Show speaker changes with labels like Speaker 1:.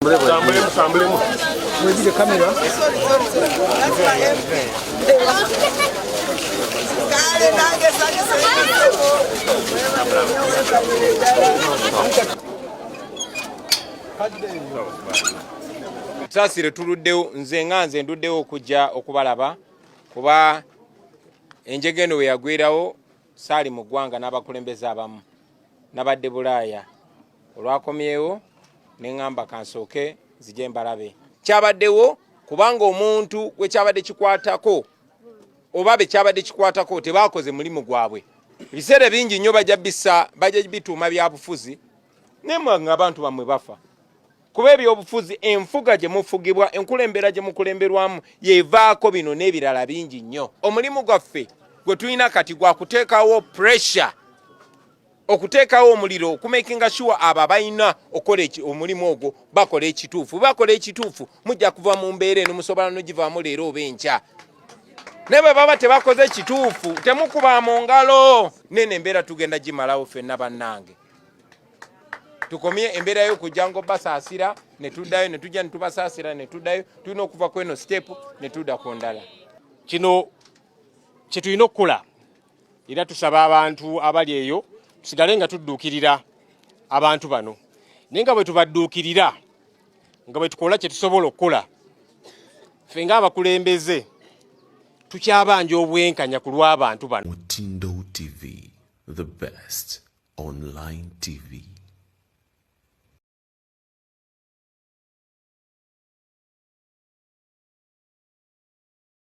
Speaker 1: Where's the camera?
Speaker 2: Sasire tuluddewo nze nganze nduddewo okujja okubalaba kuba enjegeno we yagwirawo saali mu ggwanga n'abakulembeze abamu nabadde Bulaaya olwakomyewo ne ngamba kansooke nzije mbalabe kyabaddewo kubanga omuntu we kyabadde kikwatako oba be kyabadde kikwatako tebaakoze mulimu gwabwe ebiseera bingi nnyo bajja bituuma bya bufuzi nemwe ng'abantu bamwe bafa kuba ebyobufuzi enfuga gye mufugibwa enkulembera gye mukulemberwamu yevaako bino n'ebirala bingi nnyo omulimu gwaffe gwe tulina kati gwa kuteekawo pressure okuteekawo omuliro okumakinga sure abo abalina okola omulimu ogwo bakola ekituufu mujja kuva mu mbeera eno musobola n'ogivaamu leero oba enkya ne bwe baba tebakoze ekituufu temukuba mu ngalo nene embeera tugenda gimalawo ffenna bannange tukomye embeera y'okujja ngo basaasira ne tuddayo ne tujja ne tubasaasira ne tuddayo tulina okuva ku eno step ne tudda ku ndala
Speaker 3: kino kye tulina okukola era tusaba abantu abali eyo tusigale nga tudduukirira abantu bano naye nga bwe tubadduukirira nga bwe tukola kye tusobola okukola ffe ng'abakulembeze tukyabanja obwenkanya ku lw'abantu bano.
Speaker 4: Mutindo TV, the best online TV.